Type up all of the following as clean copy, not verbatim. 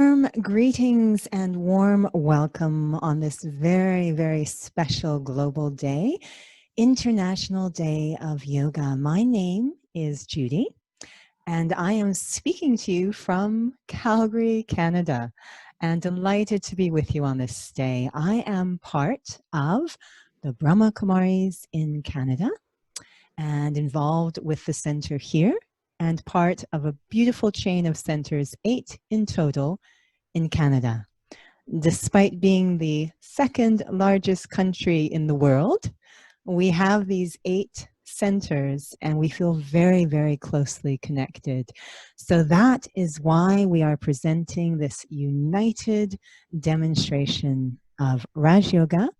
Warm greetings and warm welcome on this very, very special global day, International Day of Yoga. My name is Judy, and I am speaking to you from Calgary, Canada, and delighted to be with you on this day. I am part of the Brahma Kumaris in Canada and involved with the center here and part of a beautiful chain of centers, 8 in total, in Canada. Despite being the second largest country in the world, we have these 8 centers and we feel very, very closely connected. So that is why we are presenting this united demonstration of Raj Yoga,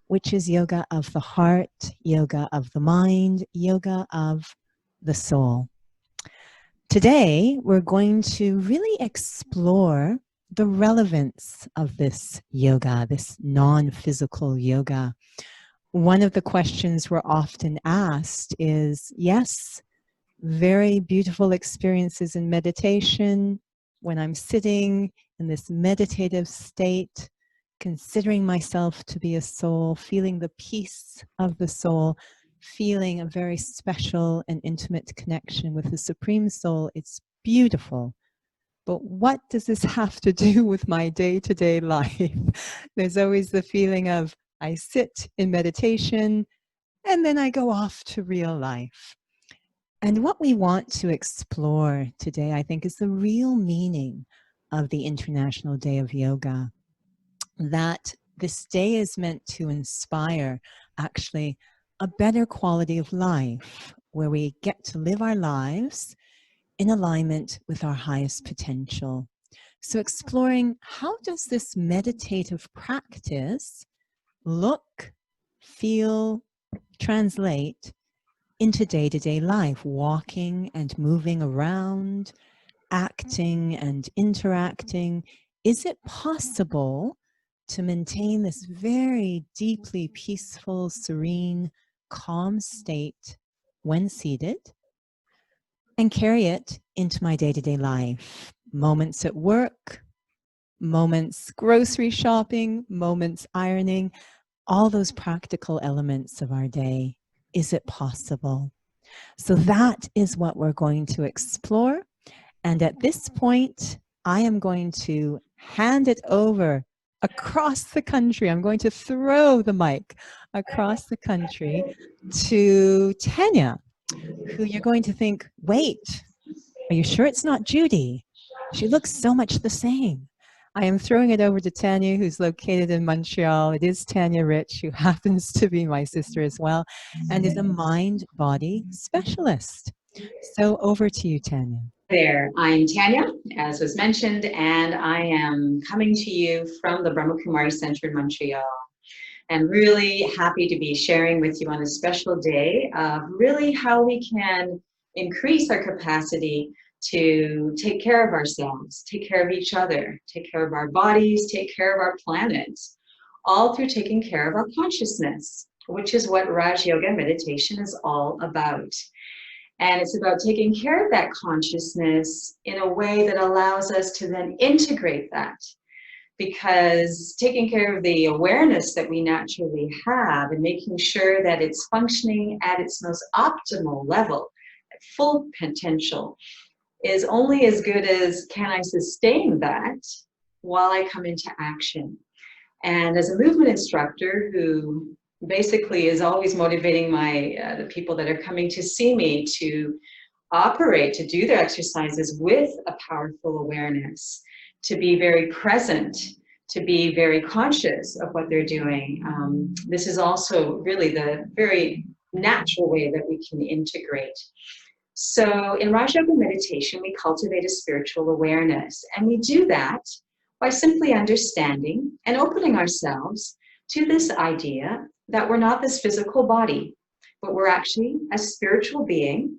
which is yoga of the heart, yoga of the mind, yoga of the soul. Today, we're going to really explore the relevance of this yoga, this non-physical yoga. One of the questions we're often asked is, yes, very beautiful experiences in meditation, when I'm sitting in this meditative state, considering myself to be a soul, feeling the peace of the soul, feeling a very special and intimate connection with the Supreme Soul. It's beautiful. But what does this have to do with my day-to-day life? There's always the feeling of I sit in meditation and then I go off to real life. And what we want to explore today, I think, is the real meaning of the International Day of Yoga. That this day is meant to inspire actually a better quality of life where we get to live our lives in alignment with our highest potential. So exploring how does this meditative practice look, feel, translate into day-to-day life, walking and moving around, acting and interacting. Is it possible to maintain this very deeply peaceful, serene, calm state when seated and carry it into my day-to-day life? Moments at work, moments grocery shopping, moments ironing, all those practical elements of our day. Is it possible? So that is what we're going to explore. And at this point, I am going to hand it over across the country. I'm going to throw the mic across the country to Tanya, who you're going to think, wait, are you sure it's not Judy? She looks so much the same. I am throwing it over to Tanya, who's located in Montreal. It is Tanya Rich, who happens to be my sister as well, and is a mind-body specialist. So over to you, Tanya. There, I'm Tanya, as was mentioned, and I am coming to you from the Brahma Kumaris Center in Montreal. I'm really happy to be sharing with you on a special day of really how we can increase our capacity to take care of ourselves, take care of each other, take care of our bodies, take care of our planet, all through taking care of our consciousness, which is what Raj Yoga meditation is all about. And it's about taking care of that consciousness in a way that allows us to then integrate that. Because taking care of the awareness that we naturally have and making sure that it's functioning at its most optimal level, at full potential, is only as good as can I sustain that while I come into action. And as a movement instructor who basically is always motivating the people that are coming to see me to operate, to do their exercises with a powerful awareness, to be very present, to be very conscious of what they're doing. This is also really the very natural way that we can integrate. So in Raj Yoga meditation, we cultivate a spiritual awareness, and we do that by simply understanding and opening ourselves to this idea that we're not this physical body, but we're actually a spiritual being.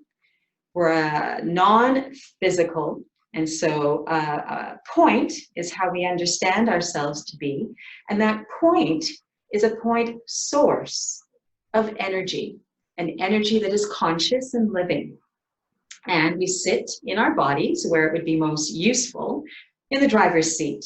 We're a non-physical, and so a point is how we understand ourselves to be, and that point is a point source of energy, an energy that is conscious and living. And we sit in our bodies where it would be most useful in the driver's seat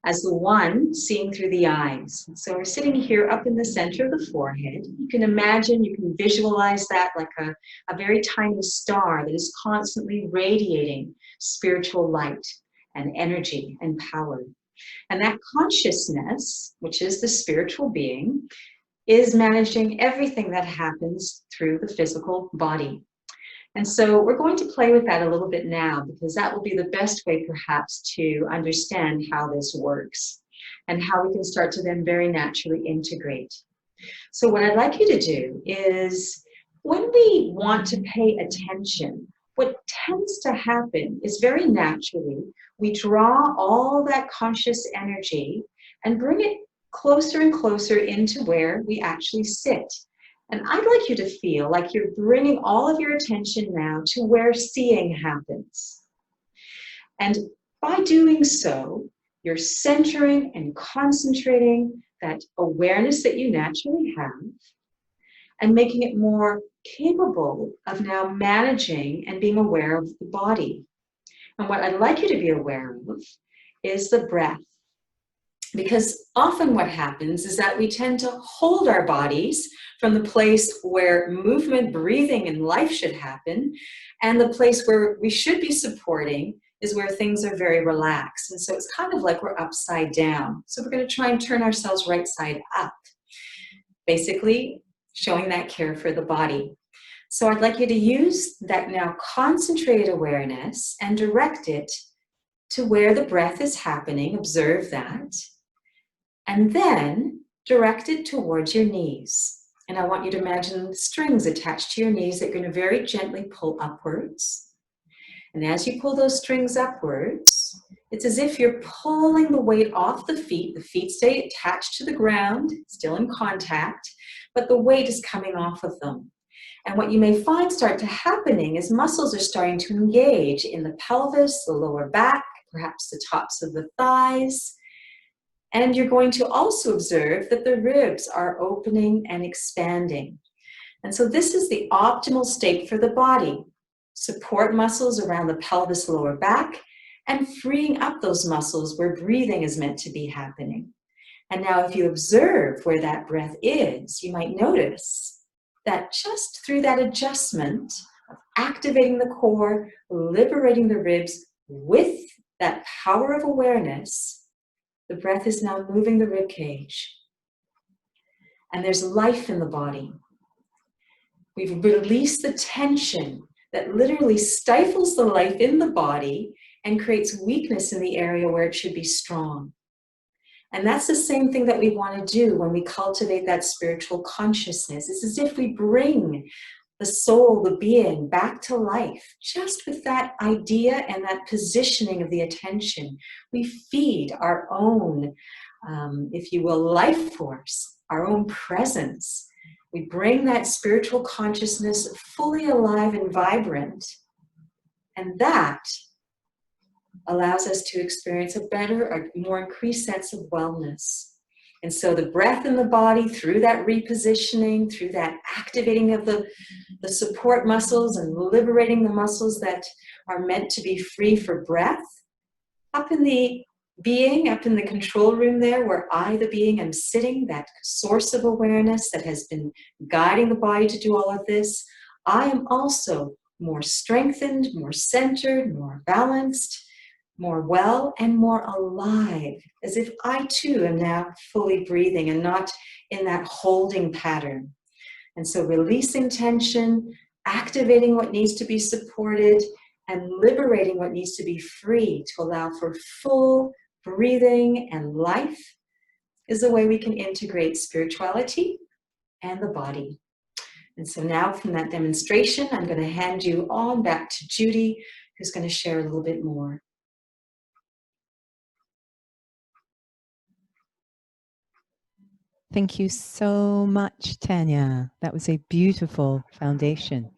as the one seeing through the eyes. So we're sitting here up in the center of the forehead. You can imagine, you can visualize that like a very tiny star that is constantly radiating spiritual light and energy and power. And that consciousness, which is the spiritual being, is managing everything that happens through the physical body. And so we're going to play with that a little bit now, because that will be the best way perhaps to understand how this works and how we can start to then very naturally integrate. So what I'd like you to do is, when we want to pay attention, what tends to happen is very naturally, we draw all that conscious energy and bring it closer and closer into where we actually sit. And I'd like you to feel like you're bringing all of your attention now to where seeing happens. And by doing so, you're centering and concentrating that awareness that you naturally have and making it more capable of now managing and being aware of the body. And what I'd like you to be aware of is the breath. Because often what happens is that we tend to hold our bodies from the place where movement, breathing, and life should happen, and the place where we should be supporting is where things are very relaxed. And so it's kind of like we're upside down. So we're going to try and turn ourselves right side up, basically showing that care for the body. So I'd like you to use that now concentrated awareness and direct it to where the breath is happening. Observe that. And then direct it towards your knees. And I want you to imagine strings attached to your knees that you're going to very gently pull upwards. And as you pull those strings upwards, it's as if you're pulling the weight off the feet. The feet stay attached to the ground, still in contact, but the weight is coming off of them. And what you may find start to happening is muscles are starting to engage in the pelvis, the lower back, perhaps the tops of the thighs. And you're going to also observe that the ribs are opening and expanding. And so this is the optimal state for the body. Support muscles around the pelvis, lower back, and freeing up those muscles where breathing is meant to be happening. And now if you observe where that breath is, you might notice that just through that adjustment of activating the core, liberating the ribs with that power of awareness, the breath is now moving the rib cage. And there's life in the body. We've released the tension that literally stifles the life in the body and creates weakness in the area where it should be strong. And that's the same thing that we want to do when we cultivate that spiritual consciousness. It's as if we bring the soul, the being, back to life, just with that idea and that positioning of the attention. We feed our own, if you will, life force, our own presence. We bring that spiritual consciousness fully alive and vibrant. And that allows us to experience a better, a more increased sense of wellness. And so the breath in the body, through that repositioning, through that activating of the support muscles and liberating the muscles that are meant to be free for breath, up in the being, up in the control room there, where I, the being, am sitting, that source of awareness that has been guiding the body to do all of this, I am also more strengthened, more centered, more balanced, more well, and more alive, as if I too am now fully breathing and not in that holding pattern. And so releasing tension, activating what needs to be supported, and liberating what needs to be free to allow for full breathing and life is the way we can integrate spirituality and the body. And so now from that demonstration, I'm going to hand you on back to Judy, who's going to share a little bit more. Thank you so much, Tanya. That was a beautiful foundation.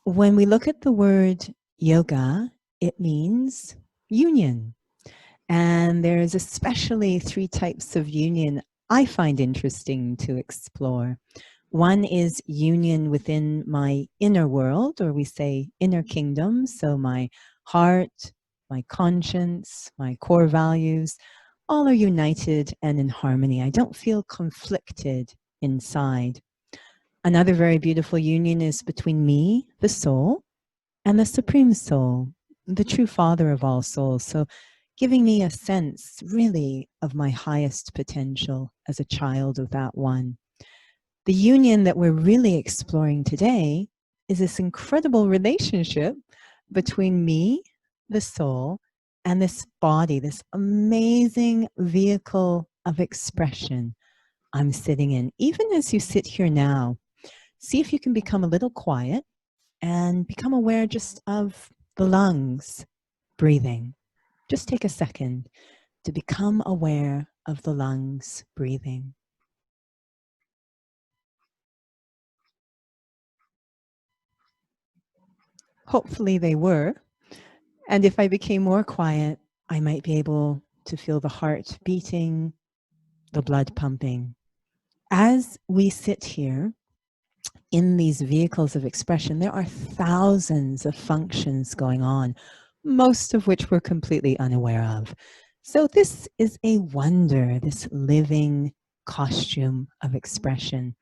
When we look at the word yoga, it means union. And there's especially 3 types of union I find interesting to explore. One is union within my inner world, or we say inner kingdom. So my heart, my conscience, my core values, all are united and in harmony. I don't feel conflicted inside. Another very beautiful union is between me, the soul, and the Supreme Soul, the true Father of all souls. So giving me a sense really of my highest potential as a child of that one. The union that we're really exploring today is this incredible relationship between me, the soul, and this body, this amazing vehicle of expression I'm sitting in. Even as you sit here now, see if you can become a little quiet and become aware just of the lungs breathing. Just take a second to become aware of the lungs breathing. Hopefully they were. And if I became more quiet, I might be able to feel the heart beating, the blood pumping. As we sit here in these vehicles of expression, there are thousands of functions going on, most of which we're completely unaware of. So this is a wonder, this living costume of expression.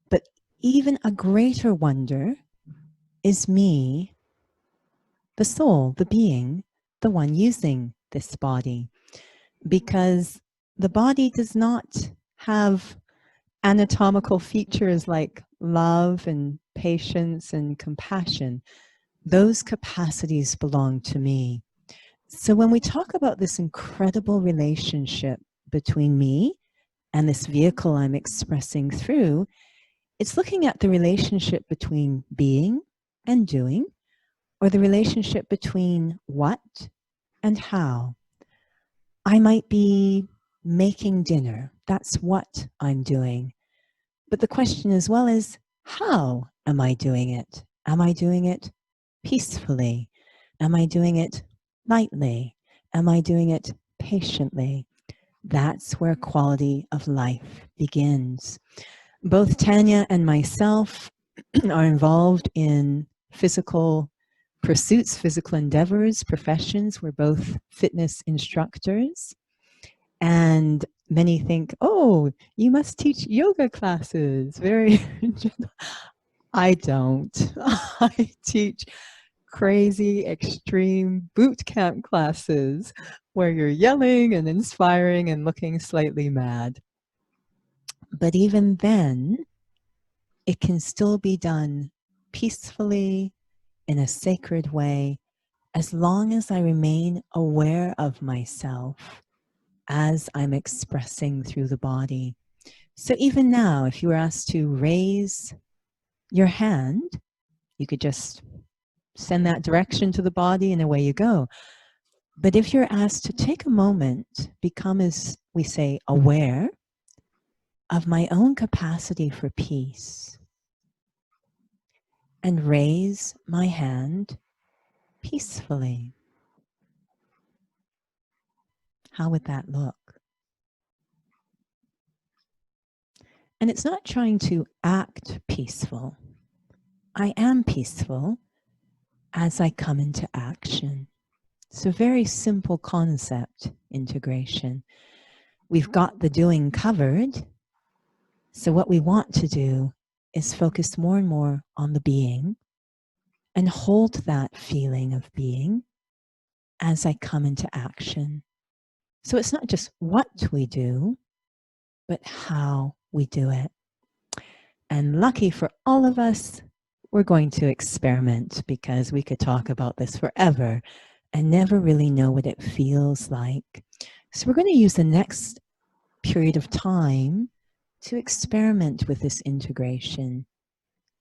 But even a greater wonder is me, the soul, the being, the one using this body. Because the body does not have anatomical features like love and patience and compassion. Those capacities belong to me. So when we talk about this incredible relationship between me and this vehicle I'm expressing through, it's looking at the relationship between being and doing, or the relationship between what and how. I might be making dinner. That's what I'm doing. But the question as well is, how am I doing it? Am I doing it peacefully? Am I doing it lightly? Am I doing it patiently? That's where quality of life begins. Both Tanya and myself are involved in physical pursuits, physical endeavors, professions. We're both fitness instructors. And many think, oh, you must teach yoga classes. Very, I don't. I teach crazy, extreme boot camp classes where you're yelling and inspiring and looking slightly mad. But even then, it can still be done peacefully in a sacred way, as long as I remain aware of myself as I'm expressing through the body. So even now, if you were asked to raise your hand, you could just send that direction to the body and away you go. But if you're asked to take a moment, become, as we say, aware of my own capacity for peace, and raise my hand peacefully, how would that look? And it's not trying to act peaceful. I am peaceful as I come into action. It's a very simple concept, integration. We've got the doing covered. So what we want to do is focus more and more on the being and hold that feeling of being as I come into action. So it's not just what we do, but how we do it. And lucky for all of us, we're going to experiment, because we could talk about this forever and never really know what it feels like. So we're going to use the next period of time to experiment with this integration,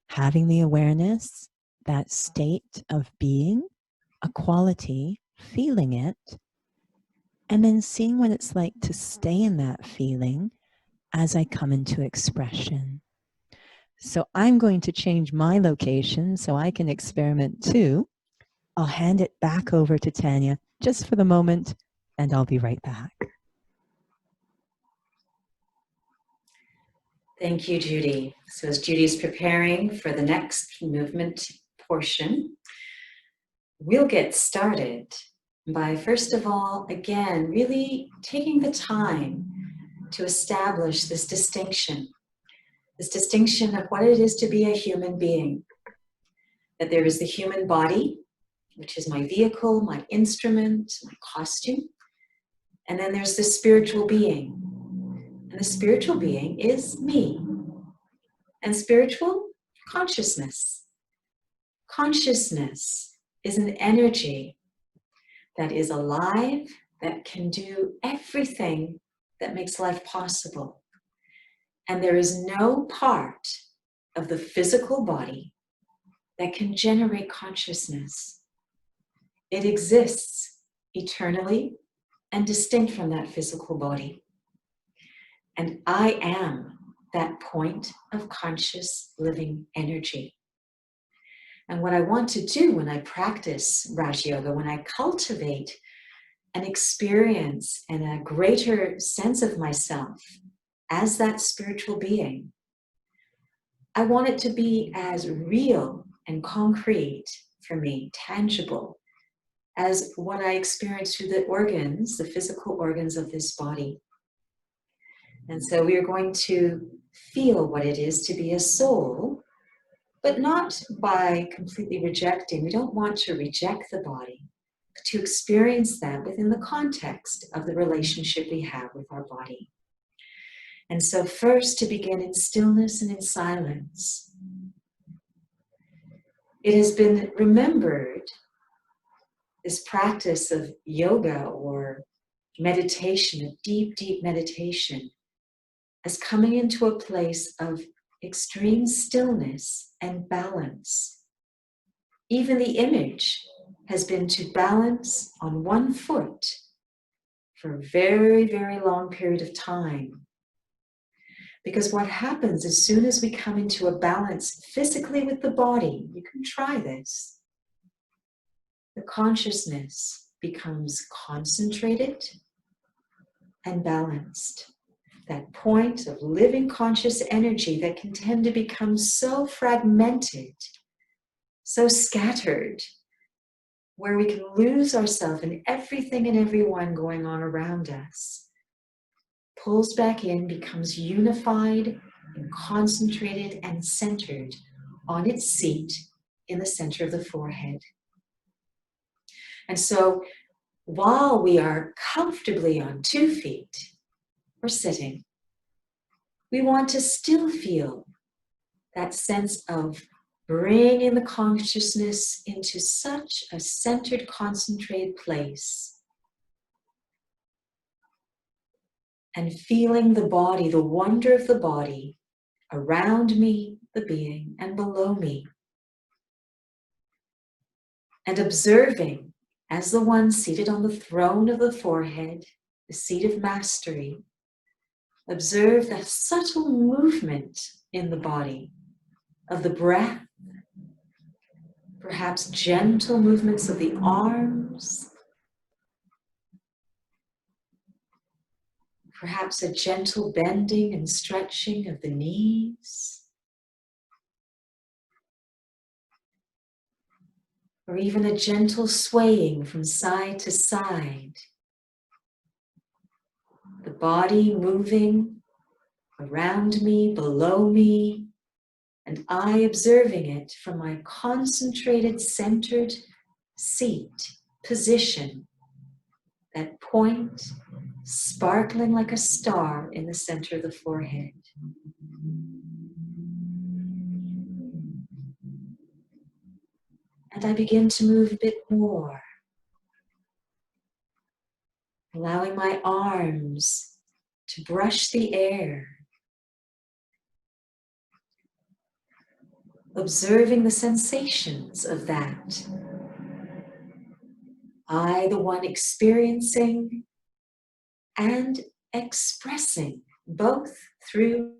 having the awareness, that state of being, a quality, feeling it, and then seeing what it's like to stay in that feeling as I come into expression. So I'm going to change my location so I can experiment too. I'll hand it back over to Tanya just for the moment, and I'll be right back. Thank you, Judy. So as Judy's preparing for the next movement portion, we'll get started by, first of all, again, really taking the time to establish this distinction of what it is to be a human being. That there is the human body, which is my vehicle, my instrument, my costume. And then there's the spiritual being. And the spiritual being is me. And spiritual consciousness. Consciousness is an energy that is alive, that can do everything that makes life possible. And there is no part of the physical body that can generate consciousness. It exists eternally and distinct from that physical body. And I am that point of conscious living energy. And what I want to do when I practice Raj Yoga, when I cultivate an experience and a greater sense of myself as that spiritual being, I want it to be as real and concrete for me, tangible, as what I experience through the organs, the physical organs of this body. And so we are going to feel what it is to be a soul, but not by completely rejecting. We don't want to reject the body, but to experience that within the context of the relationship we have with our body. And so first, to begin in stillness and in silence. It has been remembered, this practice of yoga or meditation, of deep, deep meditation, as coming into a place of extreme stillness and balance. Even the image has been to balance on one foot for a very, very long period of time. Because what happens as soon as we come into a balance physically with the body, you can try this, the consciousness becomes concentrated and balanced. That point of living conscious energy that can tend to become so fragmented, so scattered, where we can lose ourselves in everything and everyone going on around us, pulls back in, becomes unified and concentrated and centered on its seat in the center of the forehead. And so while we are comfortably on 2 feet or sitting, we want to still feel that sense of bringing the consciousness into such a centered, concentrated place. And feeling the body, the wonder of the body around me, the being, and below me. And observing as the one seated on the throne of the forehead, the seat of mastery, observe the subtle movement in the body of the breath, perhaps gentle movements of the arms, perhaps a gentle bending and stretching of the knees, or even a gentle swaying from side to side. The body moving around me, below me, and I observing it from my concentrated, centered seat, position, that point sparkling like a star in the center of the forehead. And I begin to move a bit more, allowing my arms to brush the air, observing the sensations of that. I, the one experiencing and expressing both through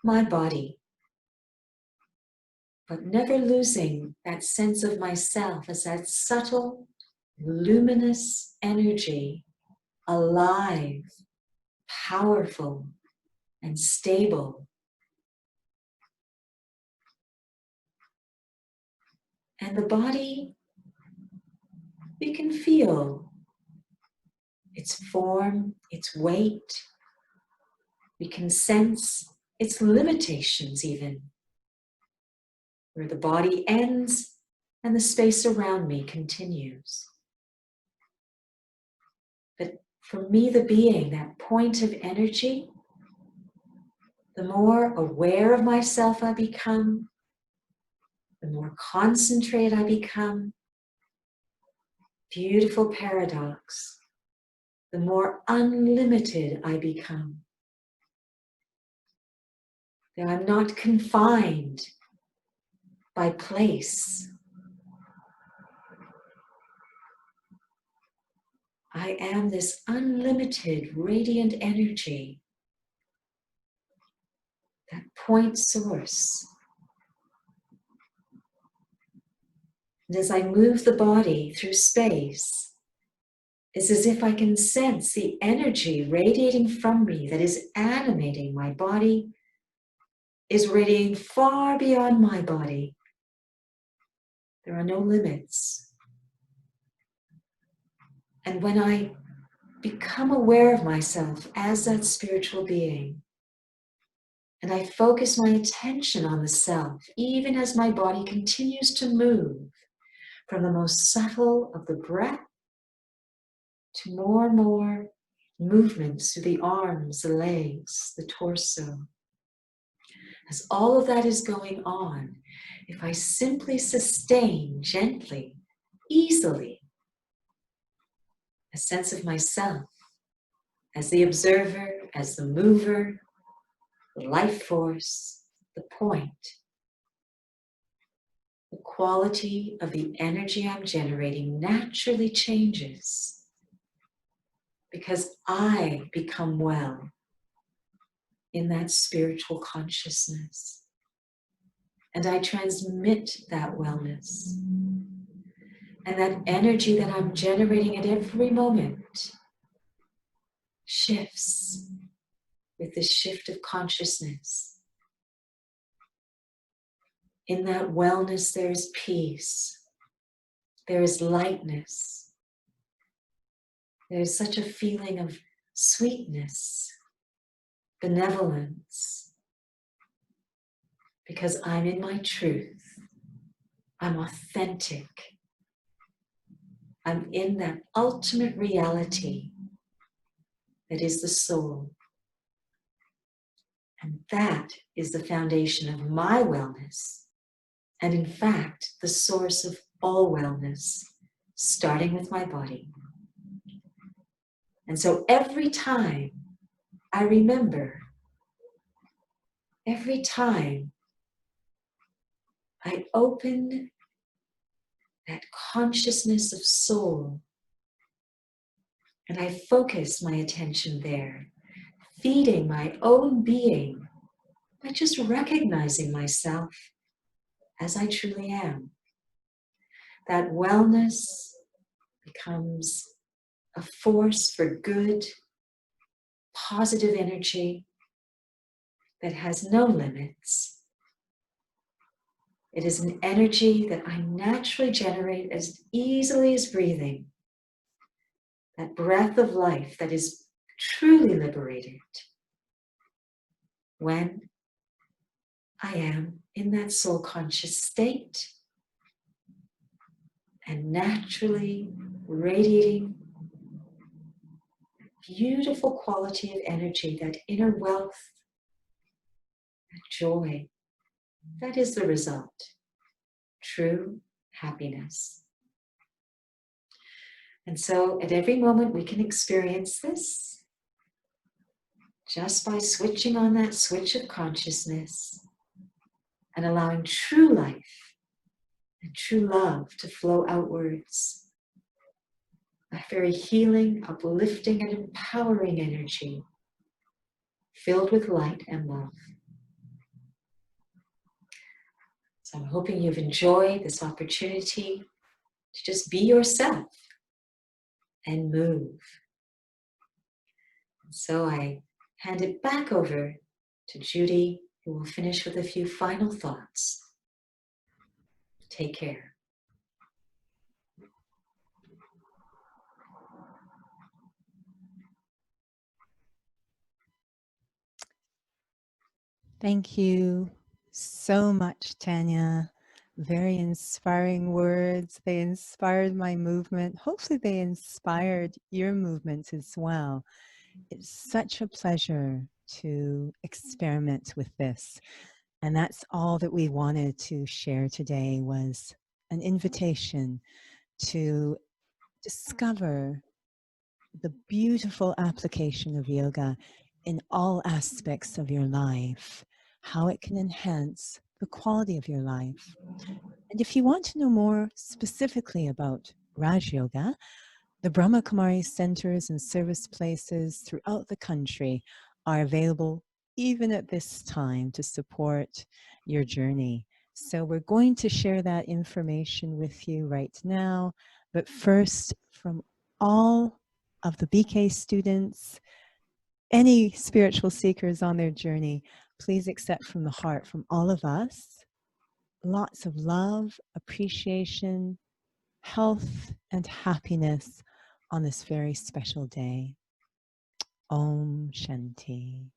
my body, but never losing that sense of myself as that subtle, luminous energy, alive, powerful, and stable. And the body we can feel its form, its weight. We can sense its limitations even, where the body ends and the space around me continues. But for me, the being, that point of energy, the more aware of myself I become, the more concentrated I become. Beautiful paradox. The more unlimited I become. That I'm not confined by place. I am this unlimited, radiant energy, that point source. And as I move the body through space, it's as if I can sense the energy radiating from me that is animating my body, is radiating far beyond my body. There are no limits. And when I become aware of myself as that spiritual being, and I focus my attention on the self, even as my body continues to move from the most subtle of the breath to more and more movements through the arms, the legs, the torso. As all of that is going on, if I simply sustain gently, easily, a sense of myself as the observer, as the mover, the life force, the point, the quality of the energy I'm generating naturally changes because I become well in that spiritual consciousness. And I transmit that wellness. And that energy that I'm generating at every moment shifts with the shift of consciousness. In that wellness, there is peace. There is lightness. There is such a feeling of sweetness, benevolence, because I'm in my truth. I'm authentic. I'm in that ultimate reality that is the soul. And that is the foundation of my wellness. And in fact, the source of all wellness, starting with my body. And so every time I remember, every time I open that consciousness of soul and I focus my attention there, feeding my own being by just recognizing myself as I truly am. That wellness becomes a force for good, positive energy that has no limits. It is an energy that I naturally generate as easily as breathing. That breath of life that is truly liberated when I am in that soul conscious state and naturally radiating beautiful quality of energy, that inner wealth, that joy. That is the result. True happiness. And so at every moment we can experience this just by switching on that switch of consciousness and allowing true life and true love to flow outwards. A very healing, uplifting, and empowering energy filled with light and love. So I'm hoping you've enjoyed this opportunity to just be yourself and move. So I hand it back over to Judy, who will finish with a few final thoughts. Take care. Thank you so much, Tanya. Very inspiring words. They inspired my movement. Hopefully, they inspired your movement as well. It's such a pleasure to experiment with this. And that's all that we wanted to share today was an invitation to discover the beautiful application of yoga in all aspects of your life, how it can enhance the quality of your life. And if you want to know more specifically about Raj Yoga, the Brahma Kumaris centers and service places throughout the country are available even at this time to support your journey. So we're going to share that information with you right now. But first, from all of the BK students, any spiritual seekers on their journey, please accept from the heart, from all of us, lots of love, appreciation, health, and happiness on this very special day. Om Shanti.